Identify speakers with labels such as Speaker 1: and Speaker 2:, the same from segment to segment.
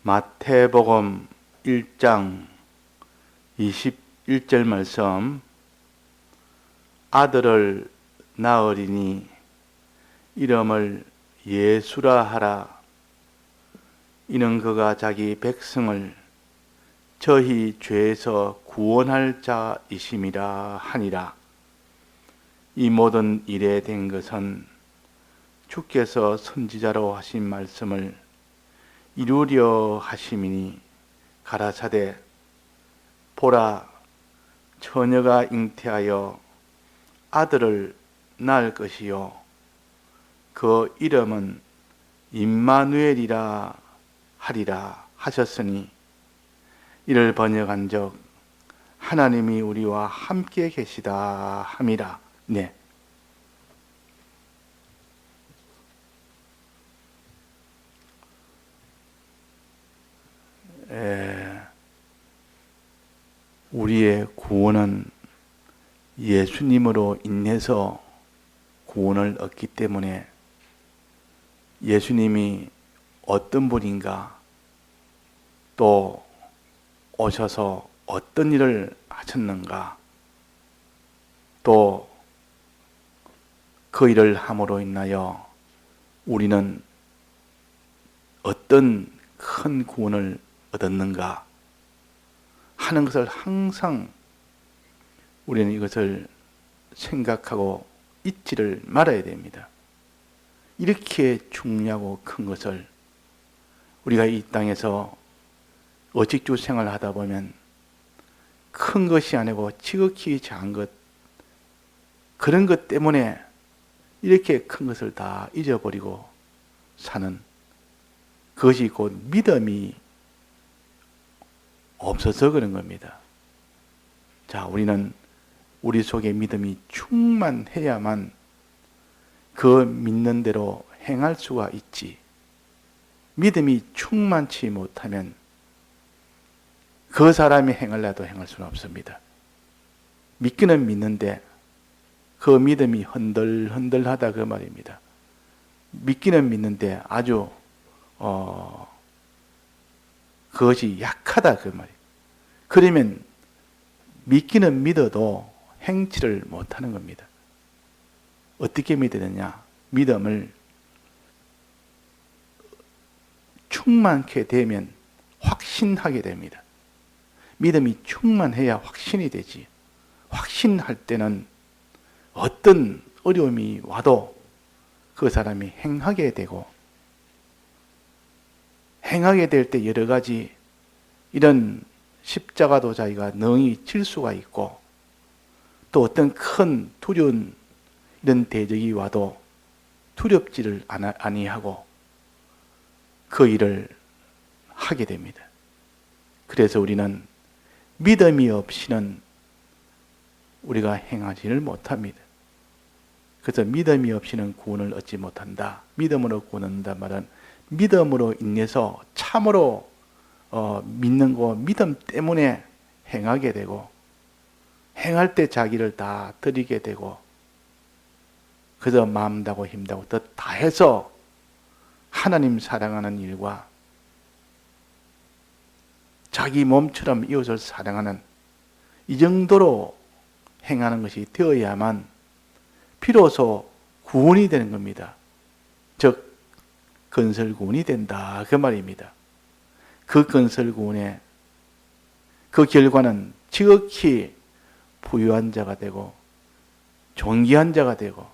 Speaker 1: 마태복음 1장 21절 말씀. 아들을 낳으리니 이름을 예수라 하라. 이는 그가 자기 백성을 저희 죄에서 구원할 자이심이라 하니라. 이 모든 일에 된 것은 주께서 선지자로 하신 말씀을 이루려 하심이니, 가라사대 보라, 처녀가 잉태하여 아들을 낳을 것이요 그 이름은 임마누엘이라 하리라 하셨으니, 이를 번역한즉 하나님이 우리와 함께 계시다 함이라. 네. 우리의 구원은 예수님으로 인해서 구원을 얻기 때문에, 예수님이 어떤 분인가, 또 오셔서 어떤 일을 하셨는가, 또 그 일을 함으로 인하여 우리는 어떤 큰 구원을 얻었는가 하는 것을 항상 우리는 이것을 생각하고 잊지를 말아야 됩니다. 이렇게 중요하고 큰 것을 우리가 이 땅에서 어직주 생활을 하다 보면 큰 것이 아니고 지극히 작은 것, 그런 것 때문에 이렇게 큰 것을 다 잊어버리고 사는, 그것이 곧 믿음이 없어서 그런 겁니다. 자, 우리는 우리 속에 믿음이 충만해야만 그 믿는 대로 행할 수가 있지, 믿음이 충만치 못하면 그 사람이 행하려도 행할 수는 없습니다. 믿기는 믿는데 그 믿음이 흔들흔들하다 그 말입니다. 믿기는 믿는데 아주 그것이 약하다 그 말이에요. 그러면 믿기는 믿어도 행치를 못하는 겁니다. 어떻게 믿어야 되냐? 믿음을 충만케 되면 확신하게 됩니다. 믿음이 충만해야 확신이 되지. 확신할 때는 어떤 어려움이 와도 그 사람이 행하게 되고, 행하게 될 때 여러 가지 이런 십자가도 자기가 능히 질 수가 있고, 또 어떤 큰 두려운 이런 대적이 와도 두렵지를 아니하고 그 일을 하게 됩니다. 그래서 우리는 믿음이 없이는 우리가 행하지를 못합니다. 그래서 믿음이 없이는 구원을 얻지 못한다. 믿음으로 구원한다 말은 믿음으로 인해서 참으로 믿는 거, 믿음 때문에 행하게 되고, 행할 때 자기를 다 드리게 되고, 그저 마음 다고 힘 다고 뜻 다해서 하나님 사랑하는 일과 자기 몸처럼 이웃을 사랑하는 이 정도로 행하는 것이 되어야만 비로소 구원이 되는 겁니다. 즉 건설구원이 된다 그 말입니다. 그 건설구원의 그 결과는 지극히 부유한 자가 되고 존귀한 자가 되고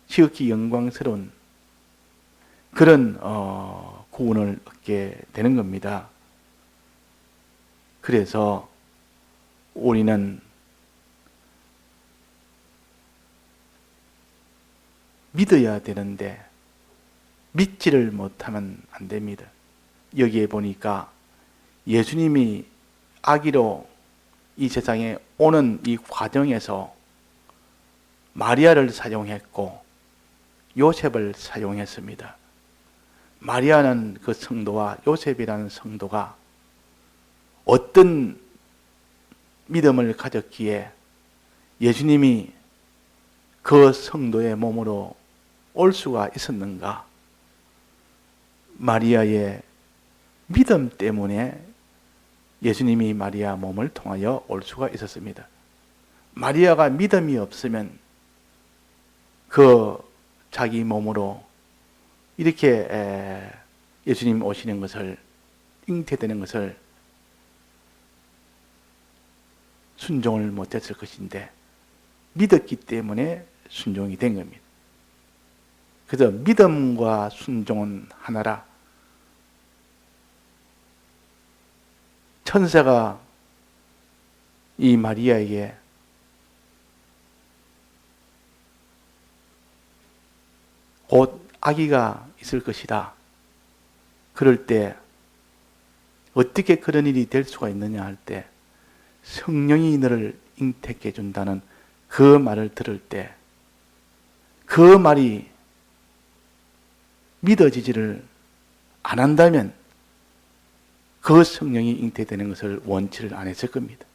Speaker 1: 지극히 영광스러운 그런 구원을 얻게 되는 겁니다. 그래서 우리는 믿어야 되는데 믿지를 못하면 안 됩니다. 여기에 보니까 예수님이 아기로 이 세상에 오는 이 과정에서 마리아를 사용했고 요셉을 사용했습니다. 마리아는 그 성도와 요셉이라는 성도가 어떤 믿음을 가졌기에 예수님이 그 성도의 몸으로 올 수가 있었는가? 마리아의 믿음 때문에 예수님이 마리아 몸을 통하여 올 수가 있었습니다. 마리아가 믿음이 없으면 그 자기 몸으로 이렇게 예수님 오시는 것을, 잉태되는 것을 순종을 못했을 것인데 믿었기 때문에 순종이 된 겁니다. 그래서 믿음과 순종은 하나라. 천사가 이 마리아에게 곧 아기가 있을 것이다. 그럴 때 어떻게 그런 일이 될 수가 있느냐 할 때 성령이 너를 잉태케 해준다는 그 말을 들을 때 그 말이 믿어지지를 안 한다면 그 성령이 잉태되는 것을 원치를 안 했을 겁니다.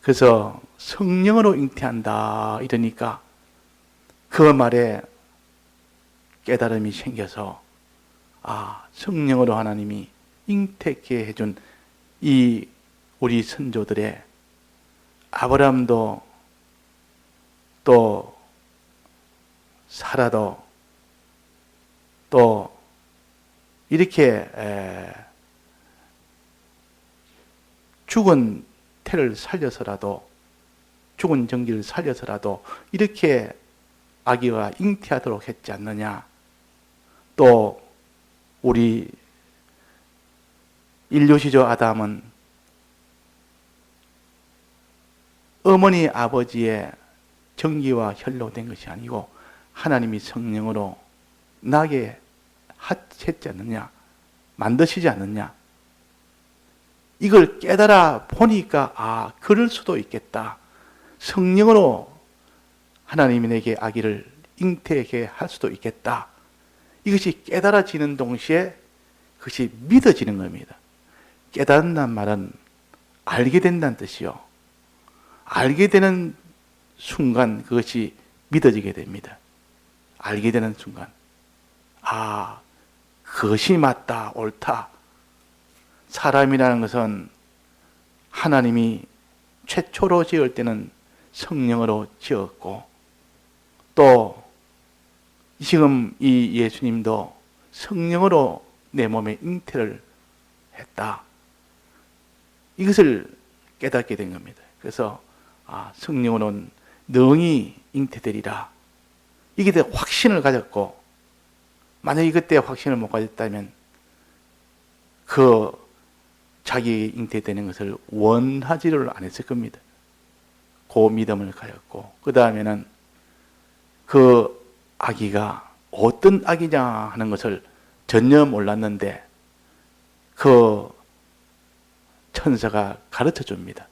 Speaker 1: 그래서 성령으로 잉태한다 이러니까 그 말에 깨달음이 생겨서 성령으로 하나님이 잉태케 해준 이 우리 선조들의 아브라함도 또 사라도 또 이렇게 죽은 태를 살려서라도, 죽은 정기를 살려서라도 이렇게 아기가 잉태하도록 했지 않느냐. 또 우리 인류시조 아담은 어머니 아버지의 정기와 혈로 된 것이 아니고 하나님이 성령으로 나게 했지 않느냐, 만드시지 않느냐. 이걸 깨달아 보니까 그럴 수도 있겠다. 성령으로 하나님이 내게 아기를 잉태하게 할 수도 있겠다. 이것이 깨달아지는 동시에 그것이 믿어지는 겁니다. 깨닫는다는 말은 알게 된다는 뜻이요. 알게 되는 순간 그것이 믿어지게 됩니다. 알게 되는 순간 그것이 맞다, 옳다. 사람이라는 것은 하나님이 최초로 지을 때는 성령으로 지었고 또 지금 이 예수님도 성령으로 내 몸에 잉태를 했다. 이것을 깨닫게 된 겁니다. 그래서 성령으로는 능히 잉태되리라. 이게 대해 확신을 가졌고 만약에 그때 확신을 못 가졌다면 그 자기 잉태되는 것을 원하지를 않았을 겁니다. 그 믿음을 가졌고 그 다음에는 그 아기가 어떤 아기냐 하는 것을 전혀 몰랐는데 그 천사가 가르쳐 줍니다.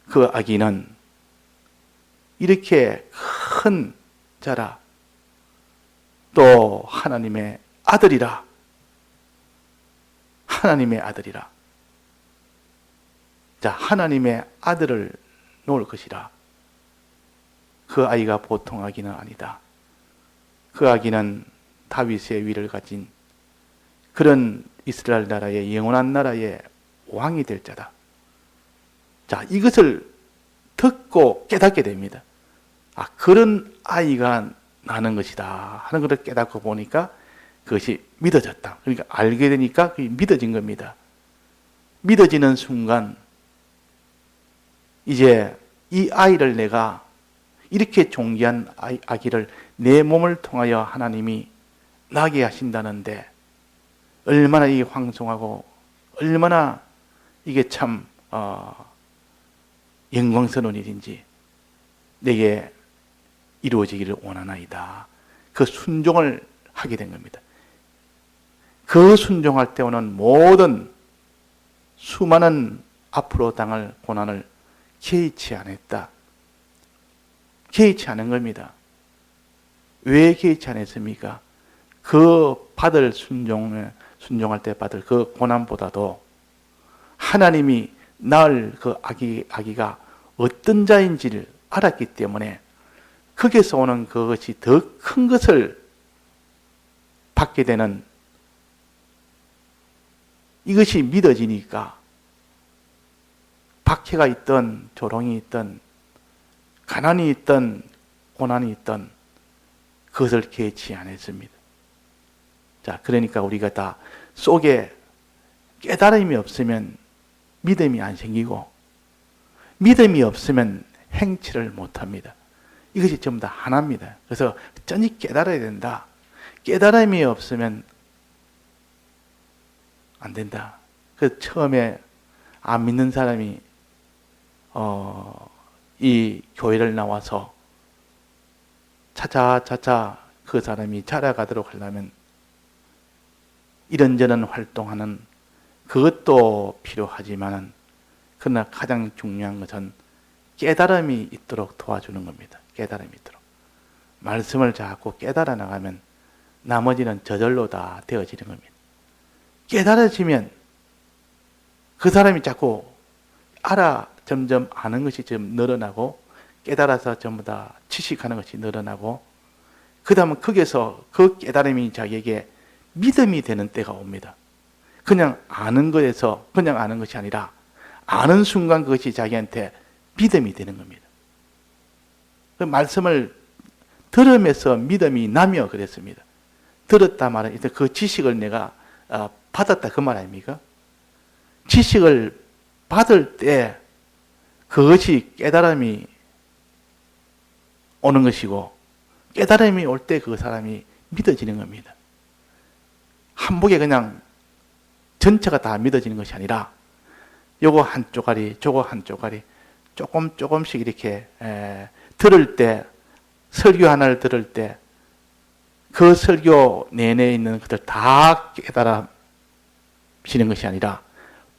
Speaker 1: 그 아기는 이렇게 큰 자라, 또 하나님의 아들이라. 하나님의 아들이라. 자, 하나님의 아들을 놓을 것이라. 그 아이가 보통 아기는 아니다. 그 아기는 다윗의 위를 가진 그런 이스라엘 나라의 영원한 나라의 왕이 될 자다. 자, 이것을 듣고 깨닫게 됩니다. 그런 아이가 나는 것이다 하는 것을 깨닫고 보니까 그것이 믿어졌다. 그러니까 알게 되니까 그게 믿어진 겁니다. 믿어지는 순간 이제 이 아이를 내가 이렇게 존귀한 아기를 내 몸을 통하여 하나님이 나게 하신다는데 얼마나 이 황송하고 얼마나 이게 참 영광스러운 일인지 내게 이루어지기를 원하나이다. 그 순종을 하게 된 겁니다. 그 순종할 때 오는 모든 수많은 앞으로 당할 고난을 개의치 않았다. 개의치 않은 겁니다. 왜 개의치 않았습니까? 그 받을 순종할 때 받을 그 고난보다도 하나님이 낳을 그 아기가 어떤 자인지를 알았기 때문에 거기서 오는 그것이 더 큰 것을 받게 되는 이것이 믿어지니까 박해가 있던 조롱이 있던 가난이 있던 고난이 있던 그것을 개치 않았습니다. 자, 그러니까 우리가 다 속에 깨달음이 없으면 믿음이 안 생기고 믿음이 없으면 행치를 못합니다. 이것이 전부 다 하나입니다. 그래서 전히 깨달아야 된다. 깨달음이 없으면 안 된다. 그래서 처음에 안 믿는 사람이 이 교회를 나와서 차차차차 그 사람이 자라가도록 하려면 이런저런 활동하는 그것도 필요하지만은 그러나 가장 중요한 것은 깨달음이 있도록 도와주는 겁니다. 깨달음이 있도록. 말씀을 자꾸 깨달아 나가면 나머지는 저절로 다 되어지는 겁니다. 깨달아지면 그 사람이 자꾸 점점 아는 것이 좀 늘어나고 깨달아서 전부 다 지식하는 것이 늘어나고 그 다음은 거기에서 그 깨달음이 자기에게 믿음이 되는 때가 옵니다. 그냥 아는 것에서 그냥 아는 것이 아니라 아는 순간 그것이 자기한테 믿음이 되는 겁니다. 그 말씀을 들으면서 믿음이 나며 그랬습니다. 들었다 말은 그 지식을 내가 받았다 그 말 아닙니까? 지식을 받을 때 그것이 깨달음이 오는 것이고 깨달음이 올 때 그 사람이 믿어지는 겁니다. 한복에 그냥 전체가 다 믿어지는 것이 아니라 요거 한 쪼가리 저거 한 쪼가리 조금씩 이렇게 들을 때 설교 하나를 들을 때 그 설교 내내 있는 것들 다 깨달아지는 것이 아니라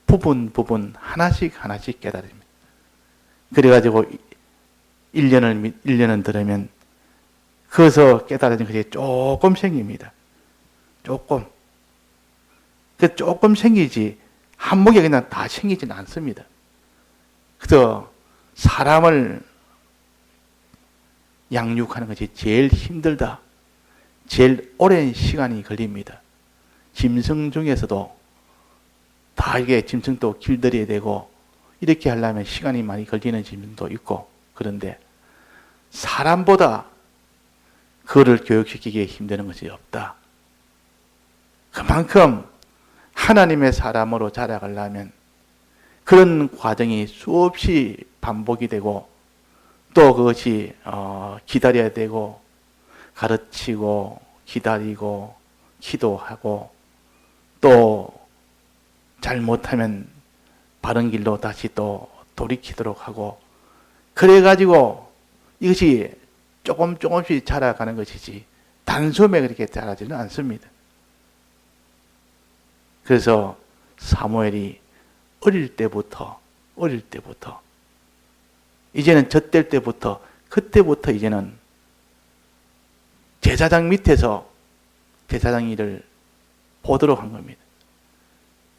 Speaker 1: 부분 하나씩 깨달아집니다. 그래가지고 1년을 들으면 거기서 깨달아진 것이 조금 생깁니다. 조금. 그 조금 생기지 한목에 그냥 다 생기지는 않습니다. 그래서 사람을 양육하는 것이 제일 힘들다. 제일 오랜 시간이 걸립니다. 짐승 중에서도 다 이게 짐승도 길들여야 되고 이렇게 하려면 시간이 많이 걸리는 짐승도 있고 그런데 사람보다 그를 교육시키기에 힘드는 것이 없다. 그만큼 하나님의 사람으로 자라가려면 그런 과정이 수없이 반복이 되고 또 그것이 기다려야 되고 가르치고 기다리고 기도하고 또 잘못하면 바른 길로 다시 또 돌이키도록 하고 그래가지고 이것이 조금씩 자라가는 것이지 단숨에 그렇게 자라지는 않습니다. 그래서 사무엘이 어릴 때부터 이제는 젖될 때부터 그때부터 이제는 제사장 밑에서 제사장 일을 보도록 한 겁니다.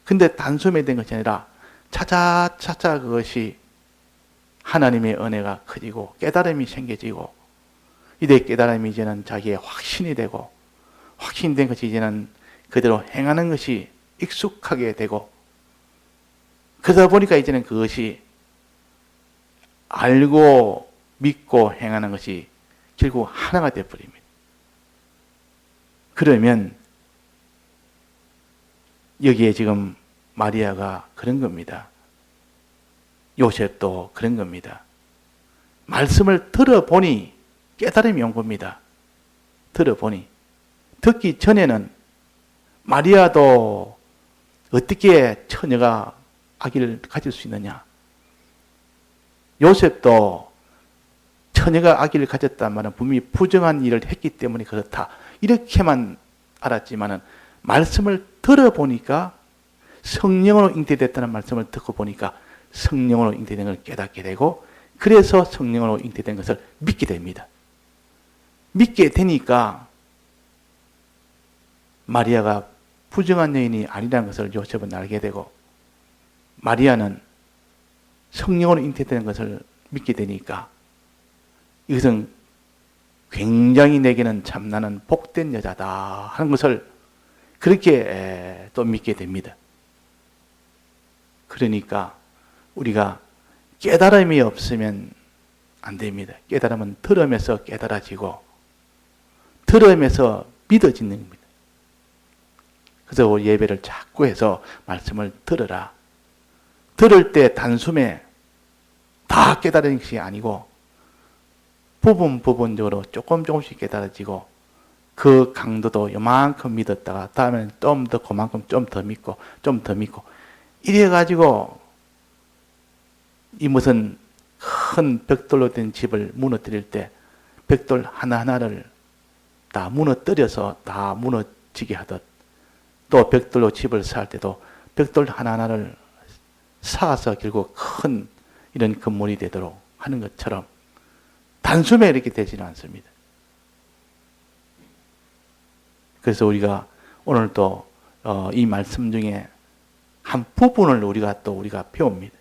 Speaker 1: 근데 단숨에 된 것이 아니라 차차차차 그것이 하나님의 은혜가 커지고 깨달음이 생겨지고 이때 깨달음이 이제는 자기의 확신이 되고 확신된 것이 이제는 그대로 행하는 것이 익숙하게 되고 그러다 보니까 이제는 그것이 알고 믿고 행하는 것이 결국 하나가 되어버립니다. 그러면 여기에 지금 마리아가 그런 겁니다. 요셉도 그런 겁니다. 말씀을 들어보니 깨달음이 온 겁니다. 들어보니. 듣기 전에는 마리아도 어떻게 처녀가 아기를 가질 수 있느냐. 요셉도 처녀가 아기를 가졌단 말은 분명히 부정한 일을 했기 때문에 그렇다. 이렇게만 알았지만은 말씀을 들어보니까 성령으로 잉태됐다는 말씀을 듣고 보니까 성령으로 잉태된 걸 깨닫게 되고 그래서 성령으로 잉태된 것을 믿게 됩니다. 믿게 되니까 마리아가 부정한 여인이 아니라는 것을 요셉은 알게 되고 마리아는 성령으로 잉태된 것을 믿게 되니까 이것은 굉장히 내게는 참나는 복된 여자다 하는 것을 그렇게 또 믿게 됩니다. 그러니까 우리가 깨달음이 없으면 안 됩니다. 깨달음은 들음에서 깨달아지고 들음에서 믿어지는 겁니다. 그래서 예배를 자꾸 해서 말씀을 들으라. 들을 때 단숨에 다 깨달은 것이 아니고 부분적으로 조금씩 깨달아지고 그 강도도 요만큼 믿었다가 다음에는 좀 더 그만큼 좀 더 믿고 좀 더 믿고 이래가지고 이 무슨 큰 벽돌로 된 집을 무너뜨릴 때 벽돌 하나하나를 다 무너뜨려서 다 무너지게 하듯 또 벽돌로 집을 쌓을 때도 벽돌 하나하나를 쌓아서 결국 큰 이런 건물이 되도록 하는 것처럼 단숨에 이렇게 되지는 않습니다. 그래서 우리가 오늘도 이 말씀 중에 한 부분을 우리가 배웁니다.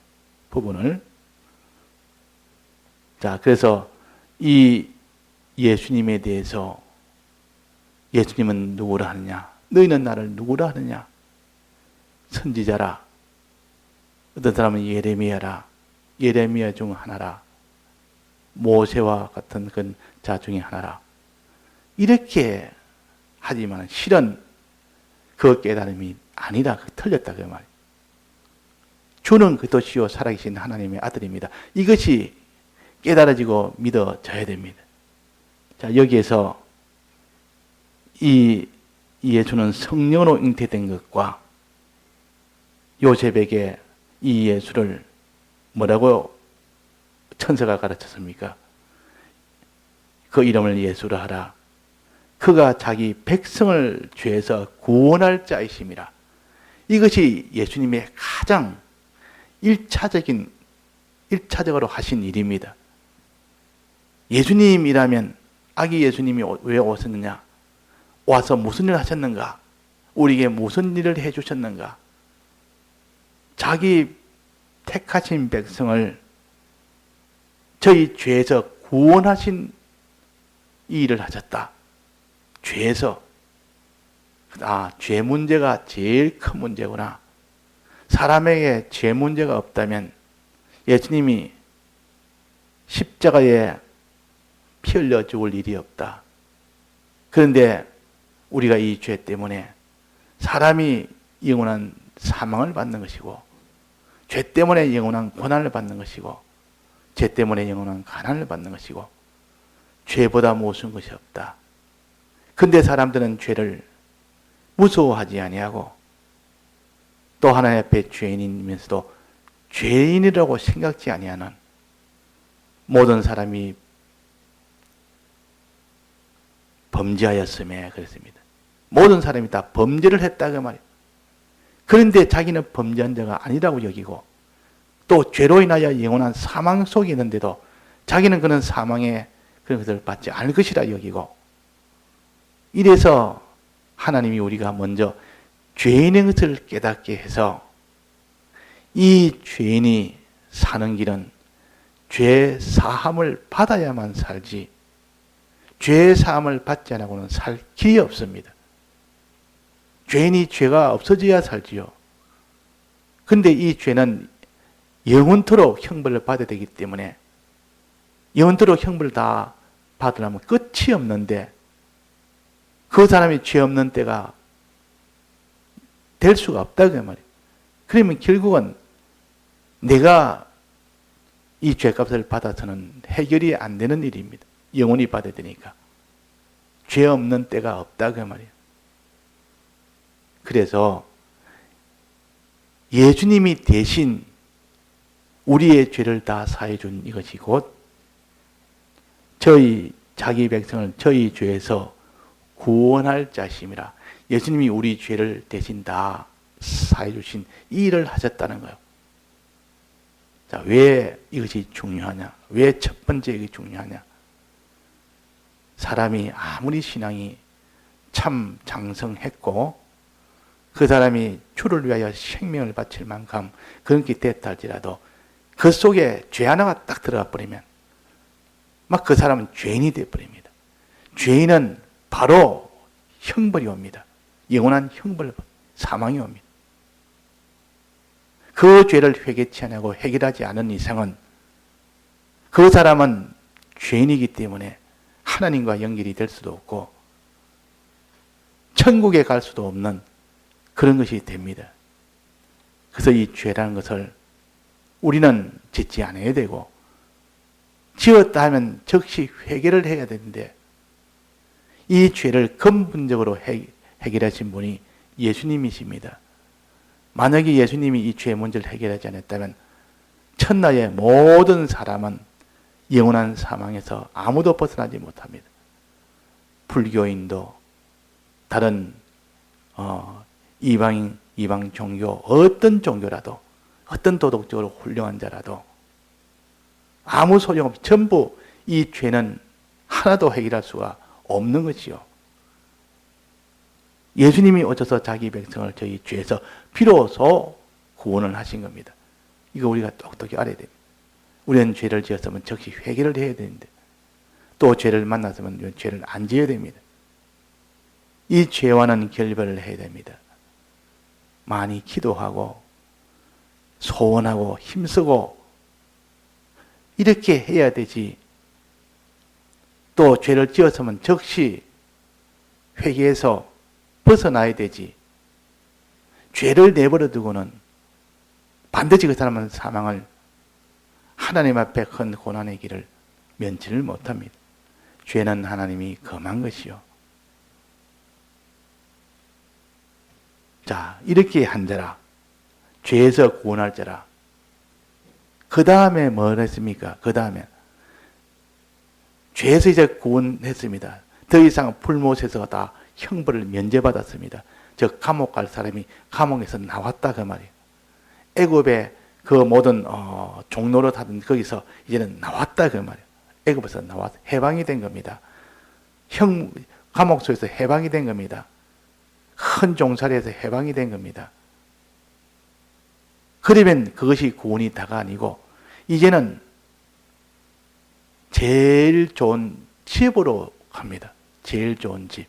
Speaker 1: 부분을. 자, 그래서 이 예수님에 대해서 예수님은 누구라 하느냐? 너희는 나를 누구라 하느냐? 선지자라. 어떤 사람은 예레미야라. 예레미야 중 하나라. 모세와 같은 그 자 중에 하나라. 이렇게 하지만 실은 그 깨달음이 아니다. 틀렸다 그 말이에요. 주는 그리스도시요 살아계신 하나님의 아들입니다. 이것이 깨달아지고 믿어져야 됩니다. 자, 여기에서 이 예수는 성령으로 잉태된 것과 요셉에게 이 예수를 뭐라고 천사가 가르쳤습니까? 그 이름을 예수라 하라. 그가 자기 백성을 죄에서 구원할 자이심이라. 이것이 예수님의 가장 일차적으로 하신 일입니다. 예수님이라면 아기 예수님이 왜 오셨느냐? 와서 무슨 일을 하셨는가? 우리에게 무슨 일을 해주셨는가? 자기 택하신 백성을 저희 죄에서 구원하신 이 일을 하셨다. 죄에서. 죄 문제가 제일 큰 문제구나. 사람에게 죄 문제가 없다면 예수님이 십자가에 피 흘려 죽을 일이 없다. 그런데 우리가 이 죄 때문에 사람이 영원한 사망을 받는 것이고 죄 때문에 영원한 고난을 받는 것이고 죄 때문에 영원한 가난을 받는 것이고 죄보다 무서운 것이 없다. 근데 사람들은 죄를 무서워하지 아니하고 또 하나님 앞에 죄인이면서도 죄인이라고 생각지 아니하는 모든 사람이 범죄하였음에 그랬습니다. 모든 사람이 다 범죄를 했다고 말이에요. 그런데 자기는 범죄한 자가 아니라고 여기고 또 죄로 인하여 영원한 사망 속에 있는데도 자기는 그런 사망의 그런 것을 받지 않을 것이라 여기고 이래서 하나님이 우리가 먼저 죄인의 것을 깨닫게 해서 이 죄인이 사는 길은 죄 사함을 받아야만 살지 죄 사함을 받지 않고는 살 길이 없습니다. 죄인이 죄가 없어져야 살지요. 근데 이 죄는 영원토록 형벌을 받아야 되기 때문에 영원토록 형벌을 다 받으려면 끝이 없는데 그 사람이 죄 없는 때가 될 수가 없다고 말이에요. 그러면 결국은 내가 이 죄값을 받아서는 해결이 안 되는 일입니다. 영원히 받아야 되니까. 죄 없는 때가 없다고 말이에요. 그래서 예수님이 대신 우리의 죄를 다 사해 준 이것이 곧 저희 자기 백성을 저희 죄에서 구원할 자심이라. 예수님이 우리 죄를 대신 다 사해 주신 이 일을 하셨다는 거예요. 자, 왜 이것이 중요하냐? 왜 첫 번째 이게 중요하냐? 사람이 아무리 신앙이 참 장성했고 그 사람이 주를 위하여 생명을 바칠 만큼 그렇게 됐다 할지라도 그 속에 죄 하나가 딱 들어가 버리면 막 그 사람은 죄인이 되어 버립니다. 죄인은 바로 형벌이 옵니다. 영원한 형벌, 사망이 옵니다. 그 죄를 회개치 않고 해결하지 않은 이상은 그 사람은 죄인이기 때문에 하나님과 연결이 될 수도 없고 천국에 갈 수도 없는 그런 것이 됩니다. 그래서 이 죄라는 것을 우리는 짓지 않아야 되고, 지었다 하면 즉시 회개를 해야 되는데, 이 죄를 근본적으로 해결하신 분이 예수님이십니다. 만약에 예수님이 이 죄의 문제를 해결하지 않았다면 천하의 모든 사람은 영원한 사망에서 아무도 벗어나지 못합니다. 불교인도 다른 이방 종교, 어떤 종교라도, 어떤 도덕적으로 훌륭한 자라도 아무 소용없이 전부 이 죄는 하나도 해결할 수가 없는 것이요. 예수님이 오셔서 자기 백성을 저희 죄에서 비로소 구원을 하신 겁니다. 이거 우리가 똑똑히 알아야 됩니다. 우리는 죄를 지었으면 즉시 회개를 해야 되는데, 또 죄를 만났으면 죄를 안 지어야 됩니다. 이 죄와는 결별을 해야 됩니다. 많이 기도하고 소원하고 힘쓰고 이렇게 해야 되지, 또 죄를 지었으면 즉시 회개해서 벗어나야 되지, 죄를 내버려 두고는 반드시 그 사람은 사망을, 하나님 앞에 큰 고난의 길을 면치를 못합니다. 죄는 하나님이 금한 것이요. 자, 이렇게 한 자라, 죄에서 구원할 자라. 그 다음에 뭘 했습니까? 그 다음에 죄에서 이제 구원했습니다. 더 이상 불못에서 다 형벌을 면제받았습니다. 즉 감옥 갈 사람이 감옥에서 나왔다 그 말이에요. 애굽의 그 모든 종로를 하던 거기서 이제는 나왔다 그 말이에요. 애굽에서 나와서 해방이 된 겁니다. 감옥소에서 해방이 된 겁니다. 큰 종살이에서 해방이 된 겁니다. 그러면 그것이 구원이 다가 아니고 이제는 제일 좋은 집으로 갑니다. 제일 좋은 집.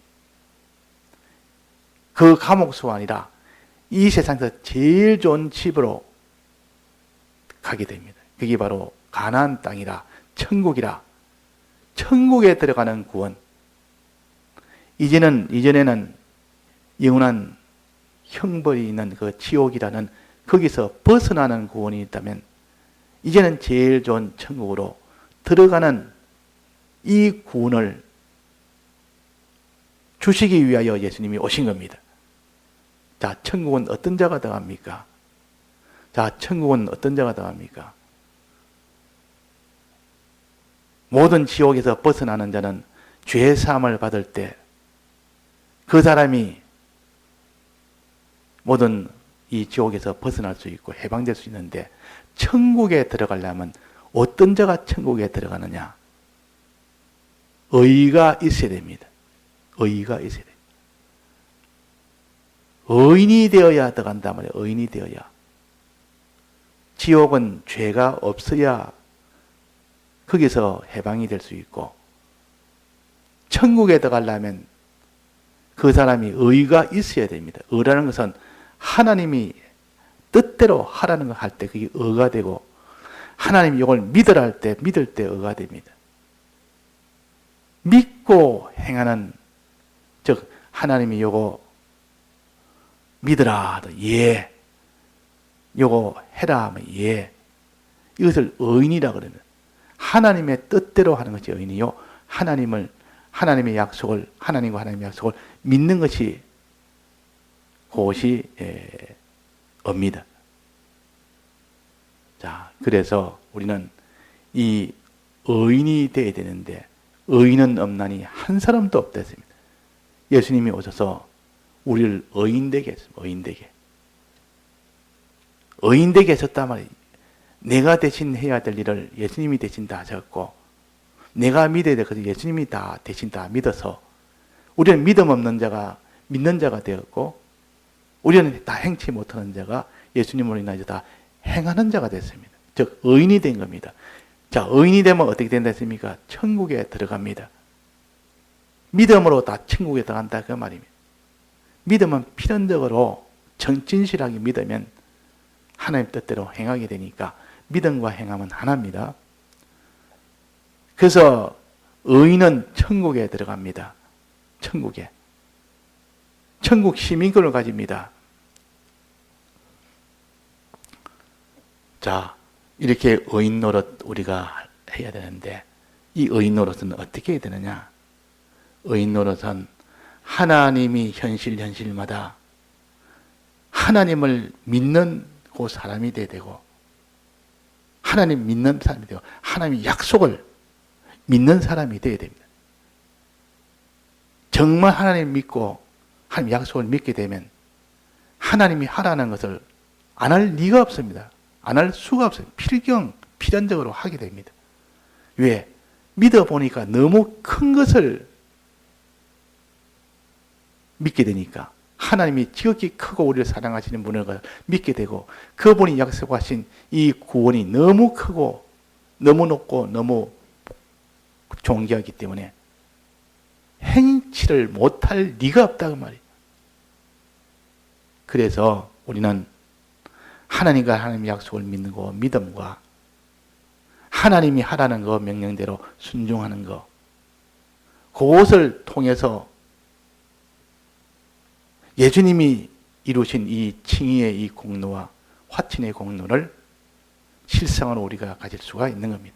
Speaker 1: 그 감옥소가 아니라 이 세상에서 제일 좋은 집으로 가게 됩니다. 그게 바로 가나안 땅이라, 천국이라. 천국에 들어가는 구원. 이전에는 영원한 형벌이 있는 그 지옥이라는 거기서 벗어나는 구원이 있다면, 이제는 제일 좋은 천국으로 들어가는 이 구원을 주시기 위하여 예수님이 오신 겁니다. 자, 천국은 어떤 자가 들어갑니까? 자, 천국은 어떤 자가 들어갑니까? 모든 지옥에서 벗어나는 자는 죄 사함을 받을 때 그 사람이 모든 이 지옥에서 벗어날 수 있고 해방될 수 있는데, 천국에 들어가려면 어떤 자가 천국에 들어가느냐? 의가 있어야 됩니다. 의가 있어야 됩니다. 의인이 되어야 들어간단 말이에요. 의인이 되어야. 지옥은 죄가 없어야 거기서 해방이 될 수 있고, 천국에 들어가려면 그 사람이 의가 있어야 됩니다. 의라는 것은 하나님이 뜻대로 하라는 걸 할 때 그게 의가 되고, 하나님이 이걸 믿으라 할 때 믿을 때 의가 됩니다. 믿고 행하는, 즉 하나님이 요거 믿으라 하면 예, 요거 해라 하면 예, 이것을 의인이라 그러면 하나님의 뜻대로 하는 것이 의인이요, 하나님의 약속을, 하나님과 하나님의 약속을 믿는 것이 그것이 의입니다. 자, 그래서 우리는 이 의인이 되어야 되는데, 의인은 없나니 한 사람도 없다 했습니다. 예수님이 오셔서 우리를 의인되게 했습니다. 의인되게. 의인되게 하셨단 말이에요. 내가 대신 해야 될 일을 예수님이 대신 다 하셨고, 내가 믿어야 될 것을 예수님이 다 대신 다 믿어서, 우리는 믿음 없는 자가 믿는 자가 되었고, 우리는 다 행치 못하는 자가 예수님으로 인하여 다 행하는 자가 됐습니다. 즉 의인이 된 겁니다. 자, 의인이 되면 어떻게 된다 했습니까? 천국에 들어갑니다. 믿음으로 다 천국에 들어간다 그 말입니다. 믿음은 필연적으로 진실하게 믿으면 하나님 뜻대로 행하게 되니까 믿음과 행함은 하나입니다. 그래서 의인은 천국에 들어갑니다. 천국에. 천국 시민권을 가집니다. 자, 이렇게 의인 노릇 우리가 해야 되는데 이 의인 노릇은 어떻게 해야 되느냐? 의인 노릇은 하나님이 현실마다 하나님을 믿는 그 사람이 돼야 되고 하나님 믿는 사람이 되고 하나님의 약속을 믿는 사람이 돼야 됩니다. 정말 하나님 믿고 하나님 약속을 믿게 되면 하나님이 하라는 것을 안 할 리가 없습니다. 안 할 수가 없어요. 필연적으로 하게 됩니다. 왜? 믿어보니까 너무 큰 것을 믿게 되니까 하나님이 지극히 크고 우리를 사랑하시는 분을 믿게 되고 그분이 약속하신 이 구원이 너무 크고 너무 높고 너무 존귀하기 때문에 행치를 못할 리가 없다 그 말이에요. 그래서 우리는 하나님과 하나님의 약속을 믿는 거 믿음과 하나님이 하라는 거 명령대로 순종하는 거 그것을 통해서 예수님이 이루신 이 칭의의 이 공로와 화친의 공로를 실상으로 우리가 가질 수가 있는 겁니다.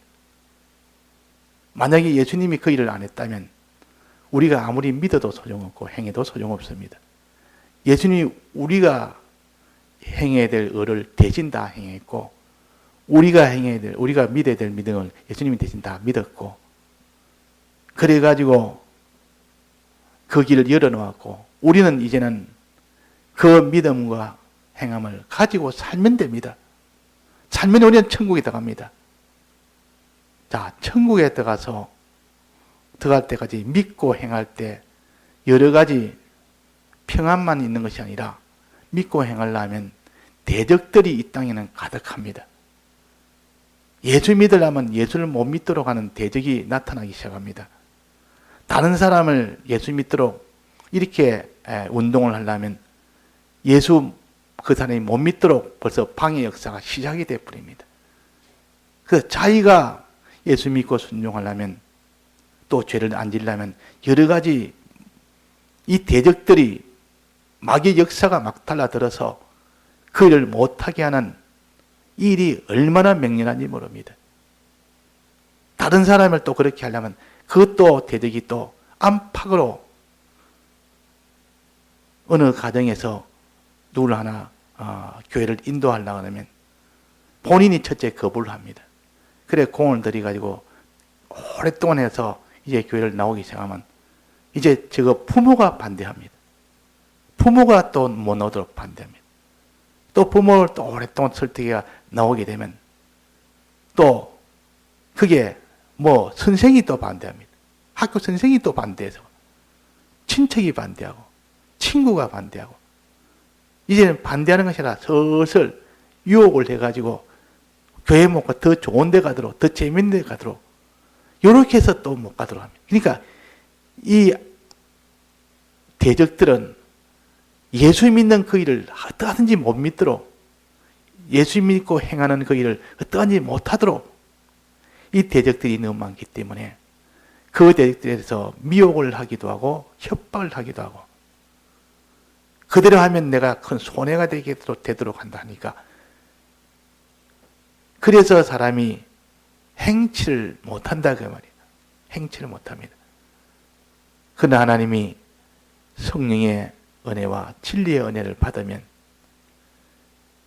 Speaker 1: 만약에 예수님이 그 일을 안 했다면 우리가 아무리 믿어도 소용없고 행해도 소용없습니다. 예수님이 우리가 행해야 될 의를 대신 다 행했고 우리가 믿어야 될 믿음을 예수님이 대신 다 믿었고 그래가지고 그 길을 열어놓았고 우리는 이제는 그 믿음과 행함을 가지고 살면 됩니다. 살면 우리는 천국에 들어갑니다. 자, 천국에 들어갈 때까지 믿고 행할 때 여러 가지 평안만 있는 것이 아니라 믿고 행하려면 대적들이 이 땅에는 가득합니다. 예수 믿으려면 예수를 못 믿도록 하는 대적이 나타나기 시작합니다. 다른 사람을 예수 믿도록 이렇게 운동을 하려면 예수 그 사람이 못 믿도록 벌써 방해 역사가 시작이 되어버립니다. 그래서 자기가 예수 믿고 순종하려면 또 죄를 안 지려면 여러 가지 이 대적들이 마귀의 역사가 막 달라들어서 그 일을 못하게 하는 일이 얼마나 맹렬한지 모릅니다. 다른 사람을 또 그렇게 하려면 그것도 대적이 또 안팎으로 어느 가정에서 누구를 하나 교회를 인도하려고 하면 본인이 첫째 거부를 합니다. 그래 공을 들여가지고 오랫동안 해서 이제 교회를 나오기 시작하면 이제 저거 부모가 반대합니다. 부모가 또 못 나오도록 반대합니다. 또 부모를 또 오랫동안 설득해가 나오게 되면 또 그게 뭐 선생이 또 반대합니다. 학교 선생이 또 반대해서 친척이 반대하고 친구가 반대하고 이제는 반대하는 것이 아니라 슬슬 유혹을 해가지고 교회 못 가 더 좋은 데 가도록 더 재밌는 데 가도록 이렇게 해서 또 못 가도록 합니다. 그러니까 이 대적들은 예수 믿는 그 일을 어떠하든지 못 믿도록 예수 믿고 행하는 그 일을 어떠하든지 못하도록 이 대적들이 너무 많기 때문에 그 대적들에서 미혹을 하기도 하고 협박을 하기도 하고 그대로 하면 내가 큰 손해가 되도록 한다 하니까 그래서 사람이 행치를 못한다 그 말이에요. 행치를 못합니다. 그러나 하나님이 성령의 은혜와 진리의 은혜를 받으면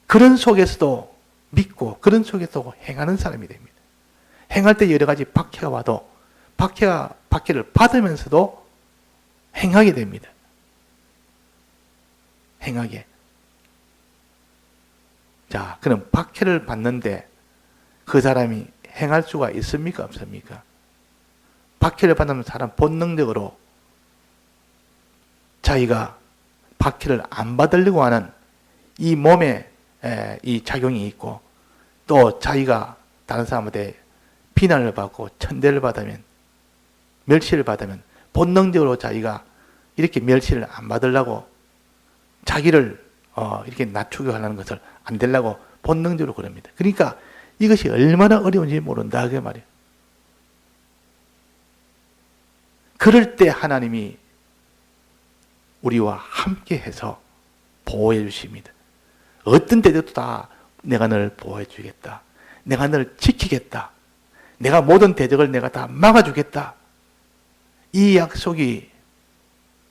Speaker 1: 그런 속에서도 믿고 그런 속에서도 행하는 사람이 됩니다. 행할 때 여러 가지 박해가 와도 박해를 받으면서도 행하게 됩니다. 행하게. 자, 그럼 박해를 받는데 그 사람이 행할 수가 있습니까? 없습니까? 박해를 받으면 사람 본능적으로 자기가 박해를 안 받으려고 하는 이 몸에 이 작용이 있고 또 자기가 다른 사람한테 비난을 받고 천대를 받으면 멸시를 받으면 본능적으로 자기가 이렇게 멸시를 안 받으려고 자기를 이렇게 낮추게 하려는 것을 안 되려고 본능적으로 그럽니다. 그러니까 이것이 얼마나 어려운지 모른다 그 말이에요. 그럴 때 하나님이 우리와 함께 해서 보호해 주십니다. 어떤 때도 다 내가 너를 보호해 주겠다. 내가 너를 지키겠다. 내가 모든 대적을 내가 다 막아주겠다. 이 약속이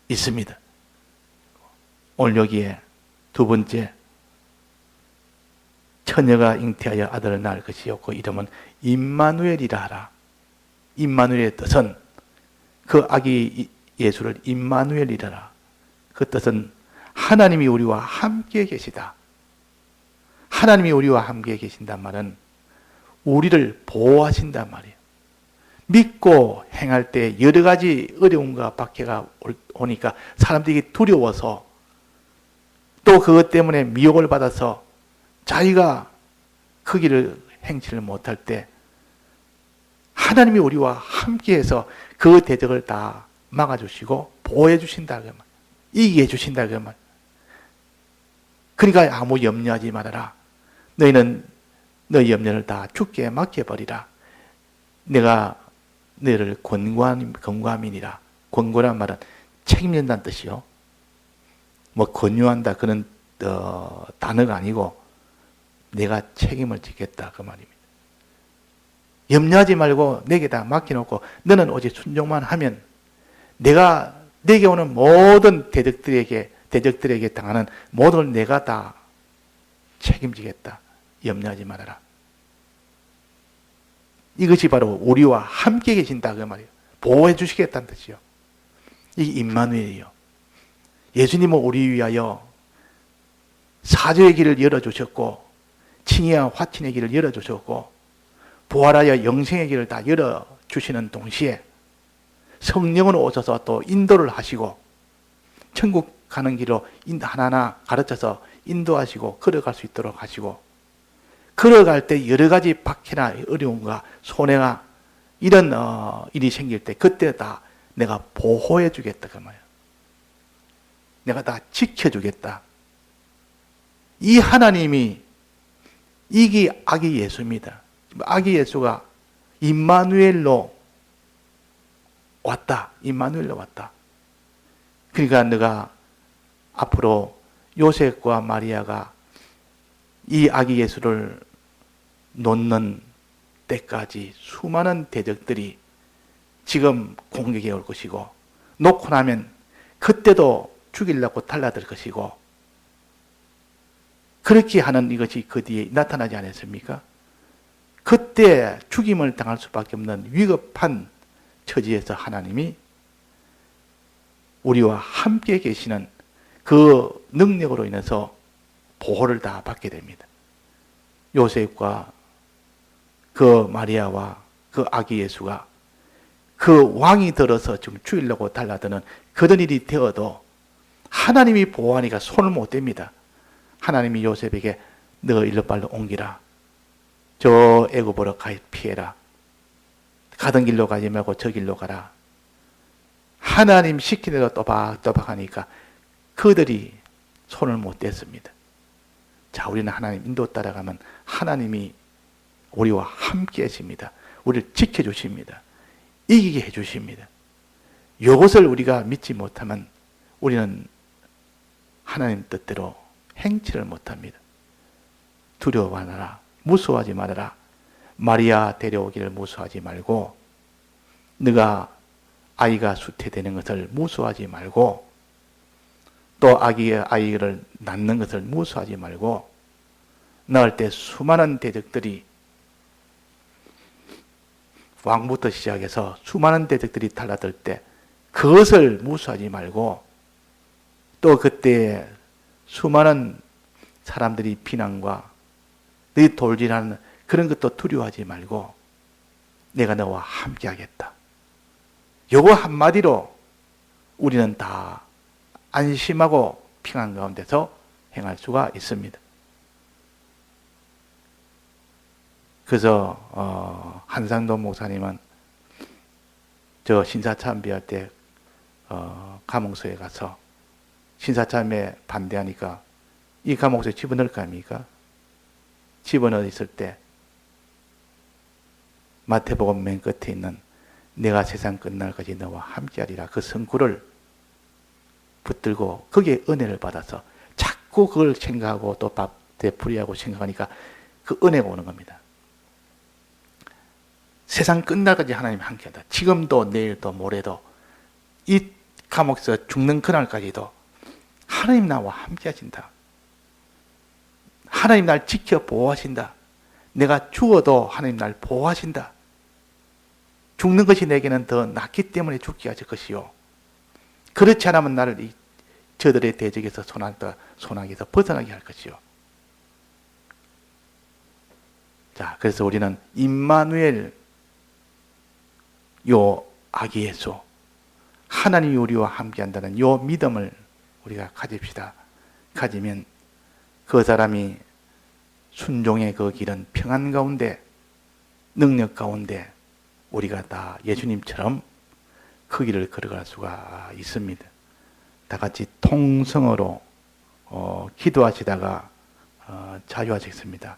Speaker 1: 있습니다. 오늘 여기에 두 번째, 처녀가 잉태하여 아들을 낳을 것이요 그 이름은 임마누엘이라 하라. 임마누엘의 뜻은 그 아기 예수를 임마누엘이라 하라. 그 뜻은 하나님이 우리와 함께 계시다. 하나님이 우리와 함께 계신단 말은 우리를 보호하신단 말이에요. 믿고 행할 때 여러 가지 어려움과 박해가 오니까 사람들이 두려워서 또 그것 때문에 미혹을 받아서 자기가 그 길을 행치를 못할 때 하나님이 우리와 함께해서 그 대적을 다 막아주시고 보호해 주신다 그 말, 이기해 주신다 그 말. 그러니까 아무 염려하지 말아라. 너희는 너희 염려를 다 주께 맡겨버리라. 내가 너희를 권고함이니라. 권고란 말은 책임진다는 뜻이요. 뭐 권유한다 그런 단어가 아니고 내가 책임을 지겠다 그 말입니다. 염려하지 말고 내게 다 맡겨놓고 너는 오직 순종만 하면 내가 내게 오는 모든 대적들에게 당하는 모든 걸 내가 다 책임지겠다. 염려하지 말아라. 이것이 바로 우리와 함께 계신다 그 말이에요. 보호해 주시겠다는 뜻이요. 이게 임마누엘이요. 예수님은 우리 위하여 사죄의 길을 열어주셨고 칭의와 화친의 길을 열어주셨고 부활하여 영생의 길을 다 열어주시는 동시에 성령으로 오셔서 또 인도를 하시고 천국 가는 길로 하나하나 가르쳐서 인도하시고 걸어갈 수 있도록 하시고 걸어갈 때 여러 가지 박해나 어려움과 손해가 이런 일이 생길 때 그때 다 내가 보호해 주겠다 그 말이에요. 내가 다 지켜주겠다. 이 하나님이 이게 아기 예수입니다. 아기 예수가 임마누엘로 왔다. 임마누엘로 왔다. 그러니까 너가 앞으로 요셉과 마리아가 이 아기 예수를 놓는 때까지 수많은 대적들이 지금 공격해 올 것이고 놓고 나면 그때도 죽이려고 달라들 것이고 그렇게 하는 이것이 그 뒤에 나타나지 않았습니까? 그때 죽임을 당할 수밖에 없는 위급한 처지에서 하나님이 우리와 함께 계시는 그 능력으로 인해서 보호를 다 받게 됩니다. 요셉과 그 마리아와 그 아기 예수가 그 왕이 들어서 지금 죽이려고 달라드는 그런 일이 되어도 하나님이 보호하니까 손을 못 댑니다. 하나님이 요셉에게 너 일로 빨리 옮기라. 저 애굽으로 가 피해라. 가던 길로 가지 말고 저 길로 가라. 하나님 시키는 대로 또박또박 하니까 그들이 손을 못 댔습니다. 자, 우리는 하나님 인도 따라가면 하나님이 우리와 함께 하십니다. 우리를 지켜주십니다. 이기게 해주십니다. 이것을 우리가 믿지 못하면 우리는 하나님 뜻대로 행치를 못합니다. 두려워 말아라. 무서워하지 말아라. 마리아 데려오기를 무서워하지 말고 네가 아이가 수태되는 것을 무서워하지 말고 또 아이를 낳는 것을 무서워하지 말고 낳을 때 수많은 대적들이 왕부터 시작해서 수많은 대적들이 달라들 때 그것을 무서워하지 말고 또 그때 수많은 사람들이 비난과 너희 돌진하는 그런 것도 두려워하지 말고 내가 너와 함께 하겠다. 요거 한마디로 우리는 다 안심하고 평안 가운데서 행할 수가 있습니다. 그래서 한상도 목사님은 저 신사참배할 때 감옥소에 가서 신사참에 반대하니까 이 감옥에 집어넣을 거 아닙니까? 집어넣었을 때 마태복음 맨 끝에 있는 내가 세상 끝날까지 너와 함께하리라 그 성구를 붙들고 거기에 은혜를 받아서 자꾸 그걸 생각하고 또 밥 되풀이하고 생각하니까 그 은혜가 오는 겁니다. 세상 끝날까지 하나님 함께하다. 지금도 내일도 모레도 이 감옥에서 죽는 그날까지도 하나님 나와 함께 하신다. 하나님 날 지켜 보호하신다. 내가 죽어도 하나님 날 보호하신다. 죽는 것이 내게는 더 낫기 때문에 죽게 하실 것이요. 그렇지 않으면 나를 저들의 대적에서 소나기에서 벗어나게 할 것이요. 자, 그래서 우리는 임마누엘 요 아기 예수 하나님이 우리와 함께한다는 요 믿음을 우리가 가집시다. 가지면 그 사람이 순종의 그 길은 평안 가운데 능력 가운데 우리가 다 예수님처럼 그 길을 걸어갈 수가 있습니다. 다 같이 통성으로 기도하시다가 자유하시겠습니다.